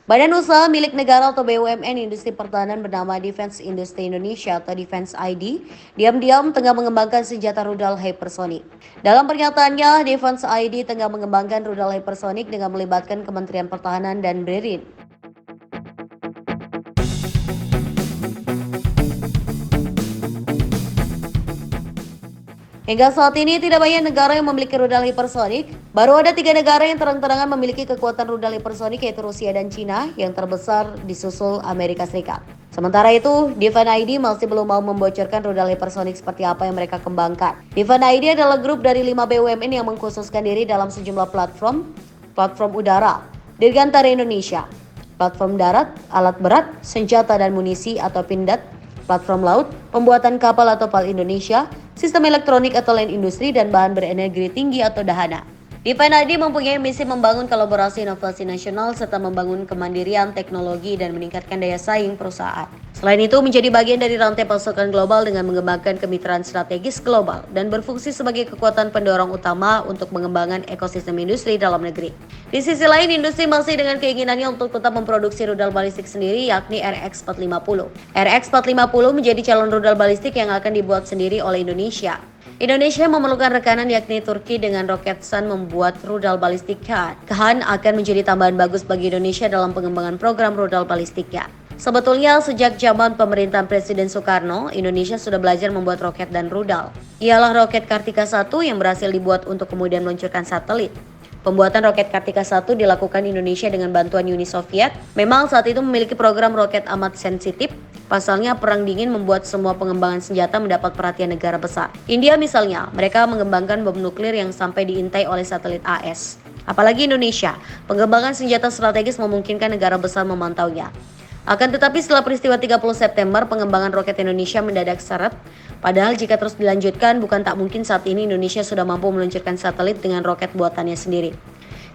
Badan Usaha Milik Negara atau BUMN Industri Pertahanan bernama Defense Industry Indonesia atau Defense ID diam-diam tengah mengembangkan senjata rudal hypersonic. Dalam pernyataannya, Defense ID tengah mengembangkan rudal hypersonic dengan melibatkan Kementerian Pertahanan dan BRIN. Hingga saat ini tidak banyak negara yang memiliki rudal hipersonik. Baru ada 3 negara yang terang-terangan memiliki kekuatan rudal hipersonik, yaitu Rusia dan Cina, yang terbesar disusul Amerika Serikat. Sementara itu, Defense ID masih belum mau membocorkan rudal hipersonik seperti apa yang mereka kembangkan. Defense ID adalah grup dari 5 BUMN yang mengkhususkan diri dalam sejumlah platform udara, Dirgantara Indonesia, platform darat, alat berat, senjata dan munisi atau Pindad, platform laut, pembuatan kapal atau PAL Indonesia, sistem elektronik atau lain industri, dan bahan berenergi tinggi atau dahana. Defense ID mempunyai misi membangun kolaborasi inovasi nasional serta membangun kemandirian teknologi dan meningkatkan daya saing perusahaan. Selain itu, menjadi bagian dari rantai pasokan global dengan mengembangkan kemitraan strategis global dan berfungsi sebagai kekuatan pendorong utama untuk mengembangkan ekosistem industri dalam negeri. Di sisi lain, industri masih dengan keinginannya untuk tetap memproduksi rudal balistik sendiri, yakni RX-450. RX-450 menjadi calon rudal balistik yang akan dibuat sendiri oleh Indonesia. Indonesia memerlukan rekanan yakni Turki dengan Roketsan membuat rudal balistik Khan. Khan akan menjadi tambahan bagus bagi Indonesia dalam pengembangan program rudal balistiknya. Sebetulnya sejak zaman pemerintahan Presiden Soekarno, Indonesia sudah belajar membuat roket dan rudal. Ialah roket Kartika 1 yang berhasil dibuat untuk kemudian meluncurkan satelit. Pembuatan roket Kartika 1 dilakukan Indonesia dengan bantuan Uni Soviet. Memang saat itu memiliki program roket amat sensitif. Pasalnya, Perang Dingin membuat semua pengembangan senjata mendapat perhatian negara besar. India misalnya, mereka mengembangkan bom nuklir yang sampai diintai oleh satelit AS. Apalagi Indonesia, pengembangan senjata strategis memungkinkan negara besar memantaunya. Akan tetapi setelah peristiwa 30 September, pengembangan roket Indonesia mendadak seret. Padahal jika terus dilanjutkan, bukan tak mungkin saat ini Indonesia sudah mampu meluncurkan satelit dengan roket buatannya sendiri.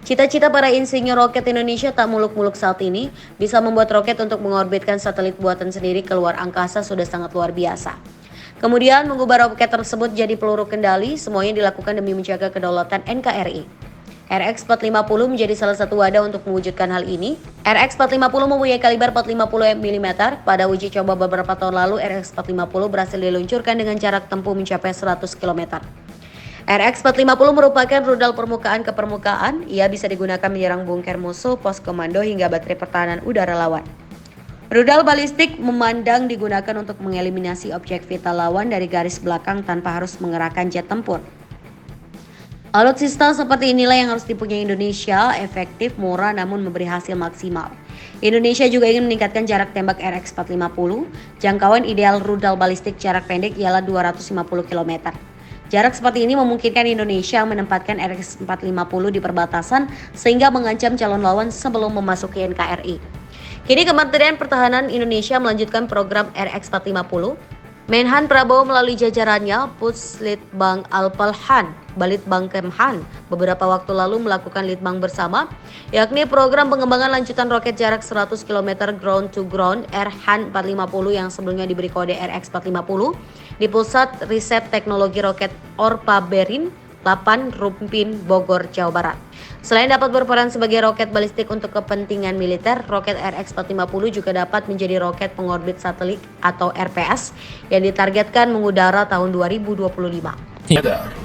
Cita-cita para insinyur roket Indonesia tak muluk-muluk saat ini. Bisa membuat roket untuk mengorbitkan satelit buatan sendiri keluar angkasa sudah sangat luar biasa. Kemudian mengubah roket tersebut jadi peluru kendali, semuanya dilakukan demi menjaga kedaulatan NKRI. RX-450 menjadi salah satu wadah untuk mewujudkan hal ini. RX-450 mempunyai kaliber 450 mm. Pada uji coba beberapa tahun lalu, RX-450 berhasil diluncurkan dengan jarak tempuh mencapai 100 km. RX-450 merupakan rudal permukaan ke permukaan. Ia bisa digunakan menyerang bunker musuh, pos komando, hingga baterai pertahanan udara lawan. Rudal balistik memandang digunakan untuk mengeliminasi objek vital lawan dari garis belakang tanpa harus mengerahkan jet tempur. Alutsista seperti inilah yang harus dipunyai Indonesia, efektif, murah, namun memberi hasil maksimal. Indonesia juga ingin meningkatkan jarak tembak RX-450. Jangkauan ideal rudal balistik jarak pendek ialah 250 km. Jarak seperti ini memungkinkan Indonesia menempatkan RX-450 di perbatasan sehingga mengancam calon lawan sebelum memasuki NKRI. Kini Kementerian Pertahanan Indonesia melanjutkan program RX-450. Menhan Prabowo melalui jajarannya Puslitbang Alpalhan, Balitbang Kemhan, beberapa waktu lalu melakukan litbang bersama, yakni program pengembangan lanjutan roket jarak 100 km ground to ground RHAN 450 yang sebelumnya diberi kode RX-450 di Pusat Riset Teknologi Roket Orpa Berin 8 Rumpin, Bogor, Jawa Barat. Selain dapat berperan sebagai roket balistik untuk kepentingan militer, roket RX-450 juga dapat menjadi roket pengorbit satelit atau RPS yang ditargetkan mengudara tahun 2025.